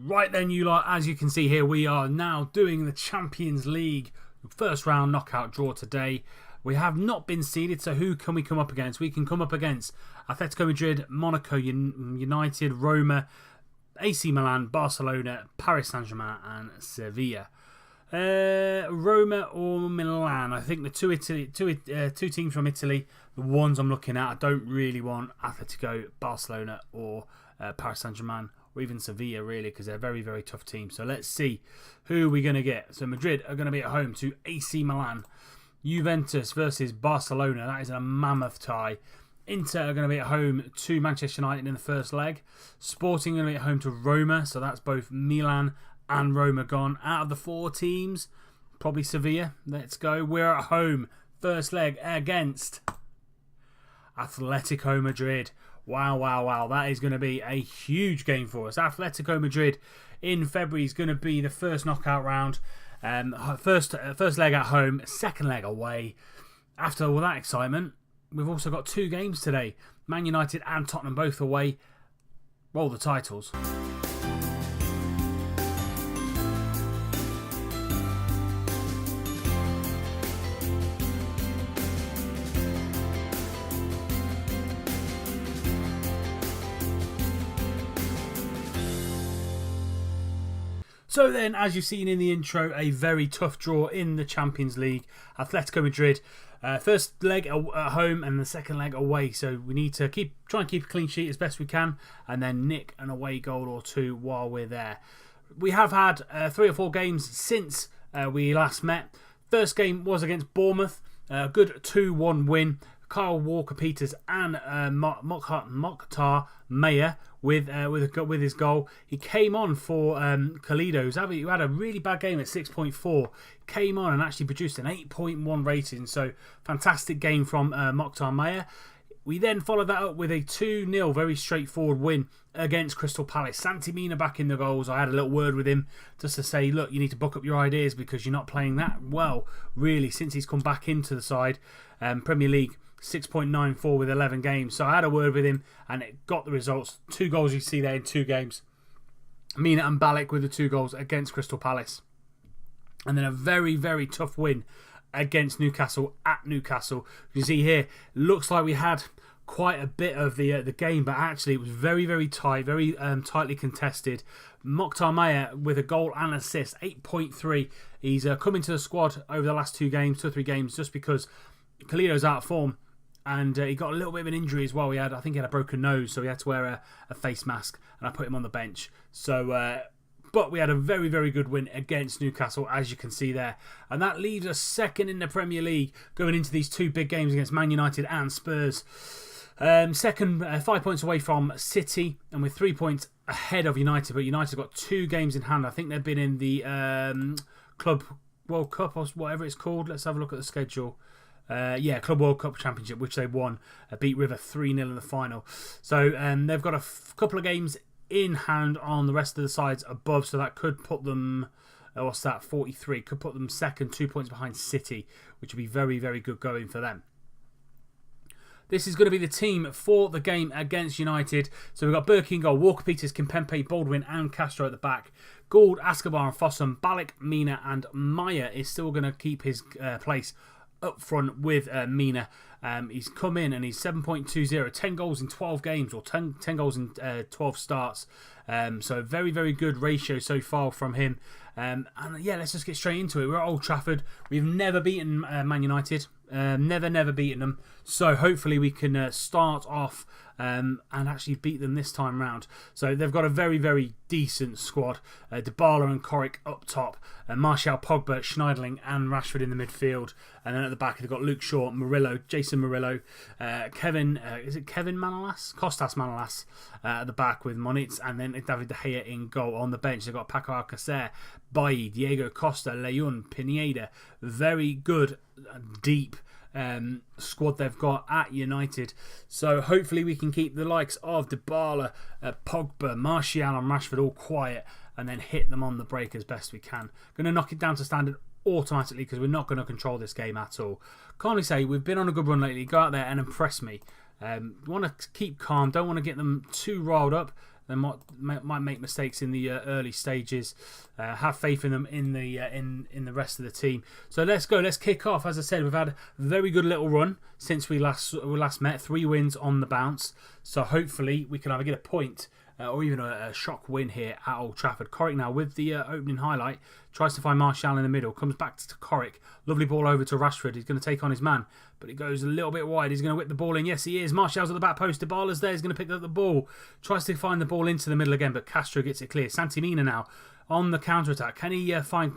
Right then, you lot, as you can see here, we are now doing the Champions League first round knockout draw today. We have not been seeded, so who can we come up against? We can come up against Atletico Madrid, Monaco United, Roma, AC Milan, Barcelona, Paris Saint-Germain and Sevilla. Roma or Milan? I think the two teams from Italy, the ones I'm looking at, I don't really want Atletico, Barcelona or Paris Saint-Germain or even Sevilla really, because they're very, very tough teams. So let's see who we're going to get. So Madrid are going to be at home to AC Milan. Juventus versus Barcelona. That is a mammoth tie. Inter are going to be at home to Manchester United in the first leg. Sporting are going to be at home to Roma. So that's both Milan and Roma gone. Out of the four teams, probably Sevilla. Let's go. We're at home. First leg against Atletico Madrid. Wow, wow, wow. That is going to be a huge game for us. Atletico Madrid in February is going to be the first knockout round. First leg at home, second leg away. After all that excitement, we've also got two games today. Man United and Tottenham both away. Roll the titles. So then, as you've seen in the intro, a very tough draw in the Champions League. Atletico Madrid, first leg at home and the second leg away. So we need to try and keep a clean sheet as best we can, and then nick an away goal or two while we're there. We have had 3 or 4 games since we last met. First game was against Bournemouth, a good 2-1 win. Kyle Walker-Peters and Mokhtar Mayer with his goal. He came on for Khalid, who had a really bad game at 6.4. Came on and actually produced an 8.1 rating. So fantastic game from Mokhtar Mayer. We then followed that up with a 2-0 very straightforward win against Crystal Palace. Santi Mina back in the goals. I had a little word with him just to say, look, you need to book up your ideas because you're not playing that well, really, since he's come back into the side. Premier League 6.94 with 11 games. So I had a word with him and it got the results. 2 goals you see there in 2 games. Mina and Ballack with the 2 goals against Crystal Palace. And then a very, very tough win against Newcastle at Newcastle. You see here, looks like we had quite a bit of the game, but actually it was very, very tight, very tightly contested. Mokhtar Mayer with a goal and assist, 8.3. He's come into the squad over the last 2 or 3 games just because Khalid's out of form. And he got a little bit of an injury as well. I think he had a broken nose, so he had to wear a face mask, and I put him on the bench. So, but we had a very, very good win against Newcastle, as you can see there. And that leaves us second in the Premier League going into these 2 big games against Man United and Spurs. Second, 5 points away from City, and with 3 points ahead of United. But United got 2 games in hand. I think they've been in the Club World Cup or whatever it's called. Let's have a look at the schedule. Club World Cup Championship, which they won, beat River 3-0 in the final. So they've got a couple of games in hand on the rest of the sides above, so that could put them, 43, could put them second, 2 points behind City, which would be very, very good going for them. This is going to be the team for the game against United. So we've got Berkey in goal, Walker-Peters, Kimpembe, Baldwin and Castro at the back. Gould, Escobar and Fossum, Ballack, Mina and Mayer is still going to keep his place up front with Mina. He's come in and he's 7.20, 10 goals in 12 games, or 10 goals in 12 starts. So very, very good ratio so far from him. And yeah, let's just get straight into it. We're at Old Trafford. We've never beaten Man United. Never beaten them. So hopefully we can start off and actually beat them this time round. So they've got a very, very decent squad. Dybala and Corrick up top. Martial, Pogba, Schneiderlin and Rashford in the midfield. And then at the back they've got Luke Shaw, Murillo, Jason Murillo, Kevin Manolas? Costas Manolas at the back with Monitz, and then David De Gea in goal. On the bench they've got Paco Alcacer, Bailly, Diego Costa, Leon, Pineda. Very good, deep squad they've got at United. So hopefully we can keep the likes of Dybala, Pogba, Martial and Rashford all quiet and then hit them on the break as best we can. Going to knock it down to standard automatically because we're not going to control this game at all. Can't really say we've been on a good run lately. Go out there and impress me. Want to keep calm, don't want to get them too riled up. They might make mistakes in the early stages. Have faith in them in the rest of the team. So let's go. Let's kick off. As I said, we've had a very good little run since we last met. 3 wins on the bounce. So hopefully we can either get a point or even a shock win here at Old Trafford. Corrick now with the opening highlight. Tries to find Martial in the middle. Comes back to Corrick. Lovely ball over to Rashford. He's going to take on his man. But it goes a little bit wide. He's going to whip the ball in. Yes, he is. Martial's at the back post. Dybala's there. He's going to pick up the ball. Tries to find the ball into the middle again. But Castro gets it clear. Santimina now on the counter-attack. Can he find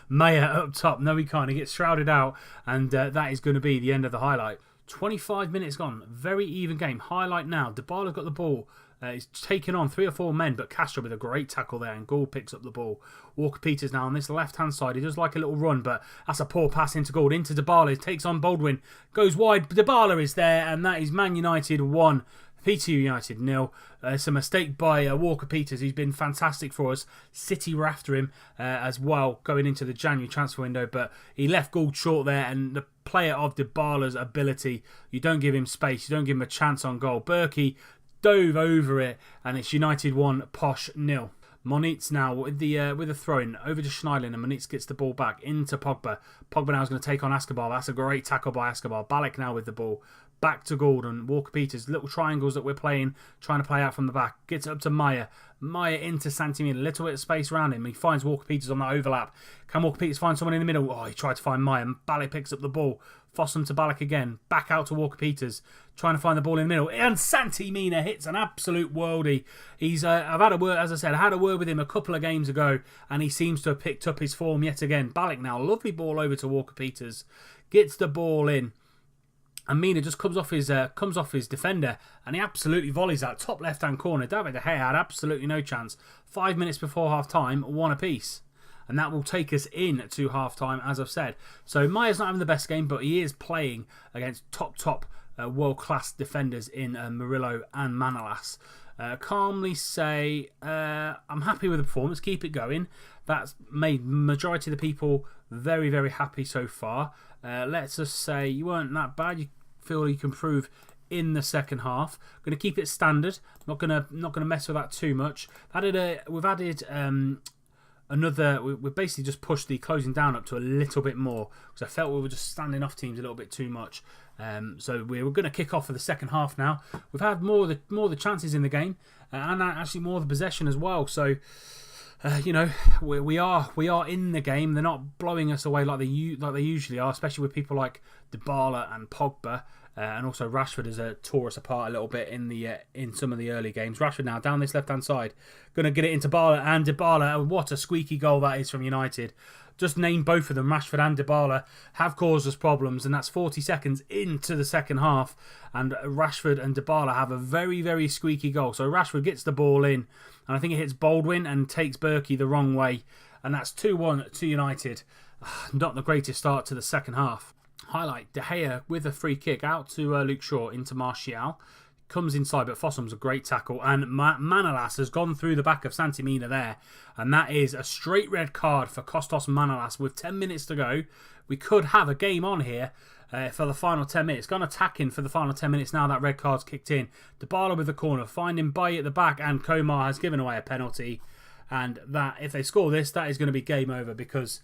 Maya up top? No, he can't. He gets shrouded out. And that is going to be the end of the highlight. 25 minutes gone. Very even game. Highlight now. Dybala's got the ball. He's taken on 3 or 4 men, but Castro with a great tackle there, and Gould picks up the ball. Walker-Peters now on this left-hand side. He does like a little run, but that's a poor pass into Gould. Into Dybala. He takes on Baldwin. Goes wide. Dybala is there, and that is Man United 1. Peterborough United 0. It's a mistake by Walker-Peters. He's been fantastic for us. City were after him as well going into the January transfer window, but he left Gould short there, and the player of Dybala's ability, you don't give him space, you don't give him a chance on goal. Berkey dove over it, and it's United 1, Posh 0. Monitz now with the throw-in over to Schneiderlin, and Monitz gets the ball back into Pogba. Pogba now is going to take on Escobar. That's a great tackle by Escobar. Balak now with the ball. Back to Gordon. Walker-Peters. Little triangles that we're trying to play out from the back. Gets it up to Maya. Maya into Santimina. A little bit of space around him. He finds Walker-Peters on that overlap. Can Walker-Peters find someone in the middle? Oh, he tried to find Maya. Balak picks up the ball. Fossum to Balak again. Back out to Walker-Peters. Trying to find the ball in the middle. And Santimina hits an absolute worldie. He's I've had a word, as I said, I had a word with him a couple of games ago, and he seems to have picked up his form yet again. Balak now. Lovely ball over to Walker-Peters. Gets the ball in. And Mina just comes off his defender, and he absolutely volleys that top left-hand corner. David De Gea had absolutely no chance. 5 minutes before half-time, 1 apiece. And that will take us in to half-time, as I've said. So Maya's not having the best game, but he is playing against top world-class defenders in Murillo and Manolas. Calmly say, I'm happy with the performance. Keep it going. That's made majority of the people very, very happy so far. Let's just say you weren't that bad. You feel you can improve in the second half. Going to keep it standard. Not gonna mess with that too much. We've added another. We've basically just pushed the closing down up to a little bit more because I felt we were just standing off teams a little bit too much. So we're going to kick off for the second half now. We've had more of the chances in the game and actually more of the possession as well. So. We are in the game. They're not blowing us away like they usually are, especially with people like Dybala and Pogba, and also Rashford has tore us apart a little bit in some of the early games. Rashford now down this left hand side, going to get it into Dybala, and Dybala. What a squeaky goal that is from United. Just name both of them, Rashford and Dybala, have caused us problems, and that's 40 seconds into the second half, and Rashford and Dybala have a very, very squeaky goal. So Rashford gets the ball in, and I think it hits Baldwin and takes Berkey the wrong way, and that's 2-1 to United. Not the greatest start to the second half. Highlight, De Gea with a free kick out to Luke Shaw into Martial. Comes inside, but Fossum's a great tackle, and Manolas has gone through the back of Santimina there, and that is a straight red card for Kostas Manolas. With 10 minutes to go, we could have a game on here for the final 10 minutes. Gone attacking for the final 10 minutes now that red card's kicked in. Dybala with the corner, finding Bailly at the back, and Komar has given away a penalty, and that if they score this, that is going to be game over, because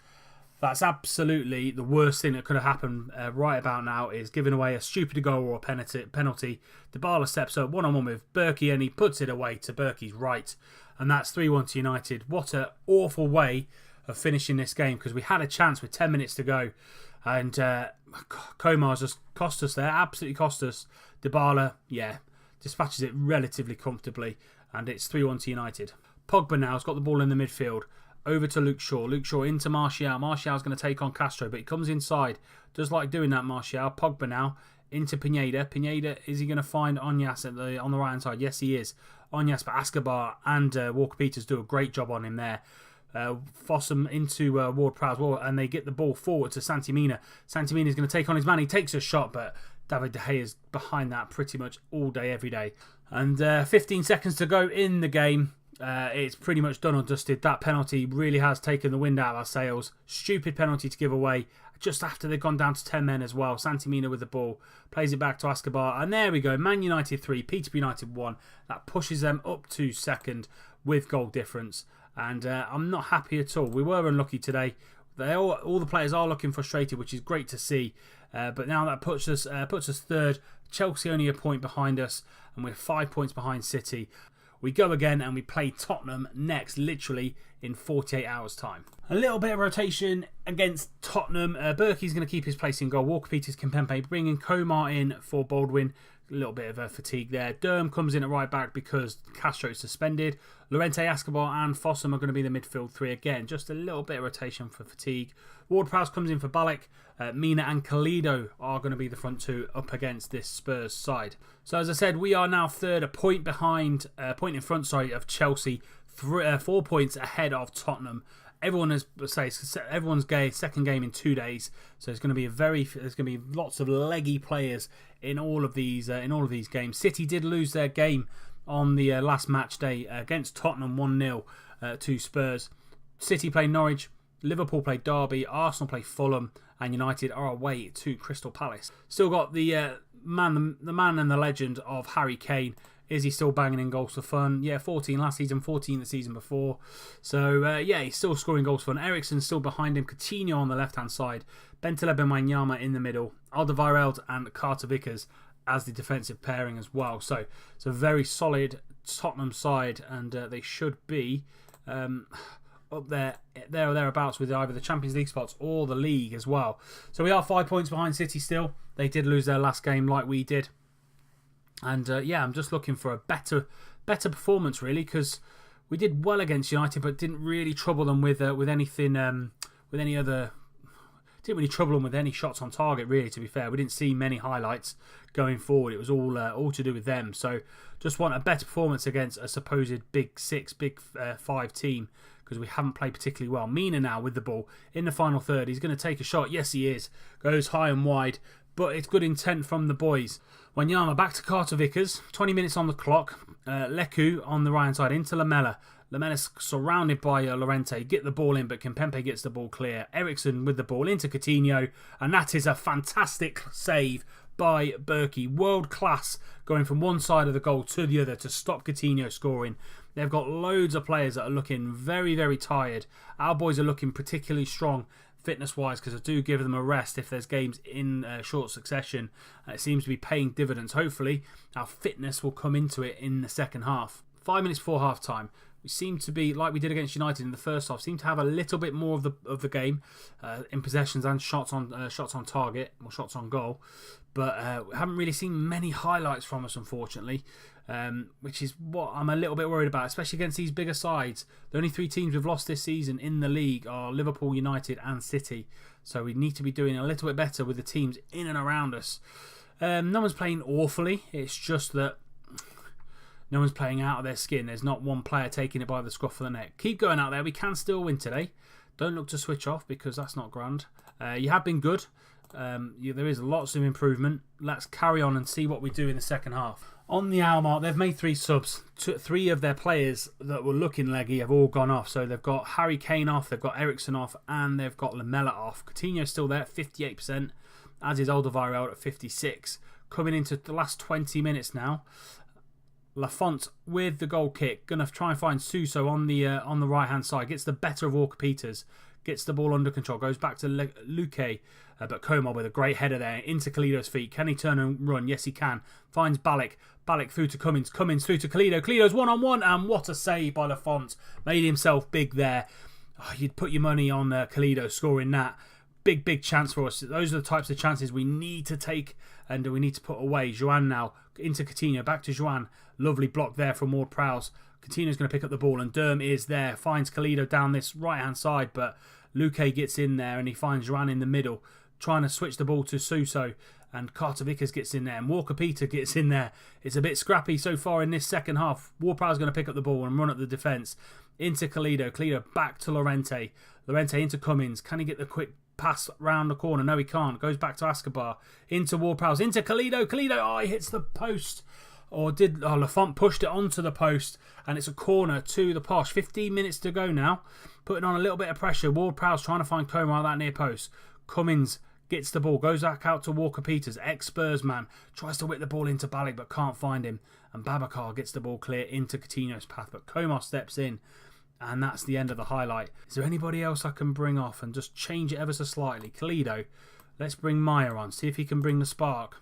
that's absolutely the worst thing that could have happened right about now, is giving away a stupid goal or a penalty. Dybala steps up one-on-one with Berkey, and he puts it away to Berkey's right. And that's 3-1 to United. What an awful way of finishing this game, because we had a chance with 10 minutes to go. And Komar's just cost us there, absolutely cost us. Dybala, dispatches it relatively comfortably, and it's 3-1 to United. Pogba now has got the ball in the midfield. Over to Luke Shaw. Luke Shaw into Martial. Martial's going to take on Castro, but he comes inside. Does like doing that, Martial. Pogba now into Pineda. Pineda, is he going to find Onyas on the right-hand side? Yes, he is. Onyas, but Escobar and Walker-Peters do a great job on him there. Fossum into Ward-Prowse, and they get the ball forward to Santimina. Santimina's going to take on his man. He takes a shot, but David De Gea is behind that pretty much all day, every day. And 15 seconds to go in the game. It's pretty much done or dusted. That penalty really has taken the wind out of our sails. Stupid penalty to give away. just after they've gone down to 10 men as well. Santimina with the ball, plays it back to Escobar, and there we go. Man United 3, Peterborough United 1. That pushes them up to second with goal difference, and I'm not happy at all. We were unlucky today. All the players are looking frustrated, which is great to see. But now that puts us third. Chelsea only a point behind us, and we're 5 points behind City. We go again and we play Tottenham next, literally in 48 hours' time. A little bit of rotation against Tottenham. Berkey's going to keep his place in goal. Walker-Peters, Kimpembe, bringing Komar in for Baldwin. A little bit of a fatigue there. Durham comes in at right back because Castro is suspended. Llorente, Escobar and Fossum are going to be the midfield three again. Just a little bit of rotation for fatigue. Ward-Prowse comes in for Ballack. Mina and Kalido are going to be the front two up against this Spurs side. So as I said, we are now third, a point behind, point in front, of Chelsea, 4 points ahead of Tottenham. Everyone's second game in 2 days, so there's going to be lots of leggy players in all of these games. City did lose their game on the last match day against Tottenham 1-0 to Spurs. City play Norwich, Liverpool play Derby, Arsenal play Fulham, and United are away to Crystal Palace. Still got the man and the legend of Harry Kane. Is he still banging in goals for fun? Yeah, 14 last season, 14 the season before. So, he's still scoring goals for fun. Eriksen's still behind him. Coutinho on the left-hand side. Bentaleb and Wanyama in the middle. Alderweireld and Carter Vickers as the defensive pairing as well. So, it's a very solid Tottenham side, and they should be up there or thereabouts with either the Champions League spots or the league as well. So, we are 5 points behind City still. They did lose their last game like we did. And I'm just looking for a better performance really, because we did well against United, but didn't really trouble them with anything, with any other. Didn't really trouble them with any shots on target. Really, to be fair, we didn't see many highlights going forward. It was all to do with them. So just want a better performance against a supposed big six, big five team, because we haven't played particularly well. Mina now with the ball in the final third. He's going to take a shot. Yes, he is. Goes high and wide. But it's good intent from the boys. Wanyama back to Carter Vickers. 20 minutes on the clock. Leku on the right hand side into Lamela. Lamela's surrounded by Llorente. Get the ball in, but Kimpembe gets the ball clear. Eriksen with the ball into Coutinho. And that is a fantastic save by Berkey. World class, going from one side of the goal to the other to stop Coutinho scoring. They've got loads of players that are looking very, very tired. Our boys are looking particularly strong fitness-wise, because I do give them a rest if there's games in short succession. It seems to be paying dividends. Hopefully, our fitness will come into it in the second half. 5 minutes before half-time. We seem to be, like we did against United in the first half, seem to have a little bit more of the game in possessions and shots on target, or shots on goal. But we haven't really seen many highlights from us, unfortunately. Which is what I'm a little bit worried about, especially against these bigger sides. The only 3 teams we've lost this season in the league are Liverpool, United and City. So we need to be doing a little bit better with the teams in and around us. No one's playing awfully. It's just that no one's playing out of their skin. There's not one player taking it by the scruff of the neck. Keep going out there. We can still win today. Don't look to switch off, because that's not grand. You have been good. There is lots of improvement. Let's carry on and see what we do in the second half. On the hour mark, they've made 3 subs. 3 of their players that were looking leggy have all gone off. So they've got Harry Kane off, they've got Eriksen off, and they've got Lamela off. Coutinho's still there at 58%, as is Alderweireld at 56%. Coming into the last 20 minutes now. Lafont with the goal kick. Going to try and find Suso on the right-hand side. Gets the better of Walker-Peters. Gets the ball under control. Goes back to Luque. But Komar with a great header there into Kalido's feet. Can he turn and run? Yes, he can. Finds Ballack. Ballack through to Cummins. Cummins through to Kalido. Kalido's one-on-one. And what a save by Lafont. Made himself big there. Oh, you'd put your money on Kalido scoring that. Big chance for us. Those are the types of chances we need to take and we need to put away. Joan now into Coutinho. Back to Joan. Lovely block there from Ward-Prowse. Coutinho's going to pick up the ball, and Durham is there. Finds Kalido down this right-hand side, but Luque gets in there and he finds Joan in the middle, trying to switch the ball to Suso, and Carter Vickers gets in there, and Walker-Peters gets in there. It's a bit scrappy so far in this second half. Ward-Prowse is going to pick up the ball and run at the defence. Into Kalido. Kalido back to Llorente. Llorente into Cummins. Can he get the quick pass round the corner? No, he can't. Goes back to Escobar. Into Ward-Prowse. Into Kalido. Kalido, he hits the post. Lafont pushed it onto the post, and it's a corner to the posh. 15 minutes to go now. Putting on a little bit of pressure. Ward-Prowse trying to find Komar at that near post. Cummins gets the ball, goes back out to Walker-Peters, ex-Spurs man, tries to whip the ball into Ballack but can't find him. And Babacar gets the ball clear into Coutinho's path, but Comas steps in. And that's the end of the highlight. Is there anybody else I can bring off and just change it ever so slightly? Kalido. Let's bring Meyer on, see if he can bring the spark.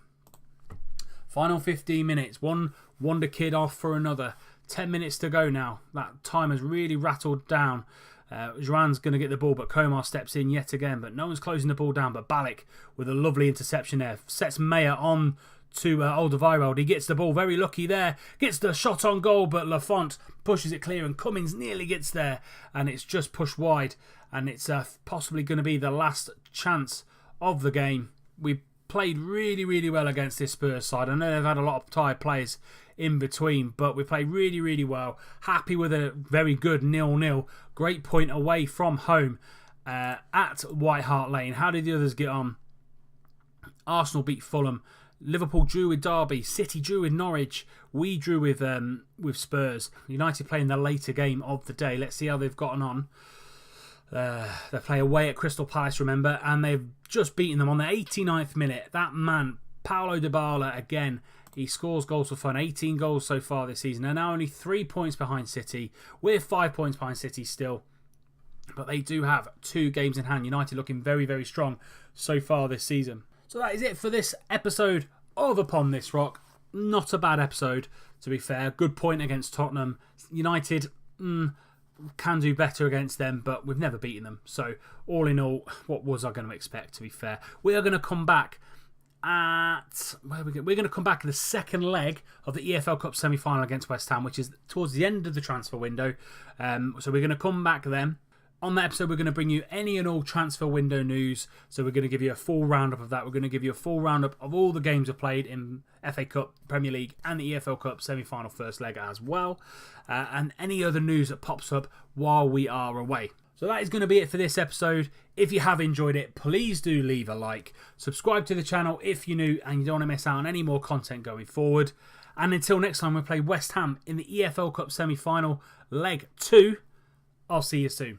Final 15 minutes. One wonder kid off for another. 10 minutes to go now. That time has really rattled down. Juan's going to get the ball, but Komar steps in yet again. But no one's closing the ball down. But Ballack with a lovely interception there. Sets Meyer on to Alderweireld. He gets the ball, very lucky there. Gets the shot on goal, but Lafont pushes it clear and Cummins nearly gets there. And it's just pushed wide. And it's possibly going to be the last chance of the game. We played really, really well against this Spurs side. I know they've had a lot of tired players in between, but we played really, really well. Happy with a very good 0-0. Great point away from home at White Hart Lane. How did the others get on? Arsenal beat Fulham. Liverpool drew with Derby. City drew with Norwich. We drew with Spurs. United playing the later game of the day. Let's see how they've gotten on. They play away at Crystal Palace, remember, and they've just beaten them on the 89th minute. That man, Paulo Dybala, again, he scores goals for fun. 18 goals so far this season. They're now only 3 points behind City. We're 5 points behind City still, but they do have 2 games in hand. United looking very, very strong so far this season. So that is it for this episode of Upon This Rock. Not a bad episode, to be fair. Good point against Tottenham. United can do better against them, but we've never beaten them. So all in all, what was I going to expect, to be fair? We are going to come back at... Where are we going? We're going to come back in the second leg of the EFL Cup semi-final against West Ham, which is towards the end of the transfer window. So we're going to come back then. On that episode, we're going to bring you any and all transfer window news. So we're going to give you a full roundup of that. We're going to give you a full roundup of all the games we've played in FA Cup, Premier League and the EFL Cup semi-final first leg as well. And any other news that pops up while we are away. So that is going to be it for this episode. If you have enjoyed it, please do leave a like. Subscribe to the channel if you're new and you don't want to miss out on any more content going forward. And until next time, we play West Ham in the EFL Cup semi-final leg 2. I'll see you soon.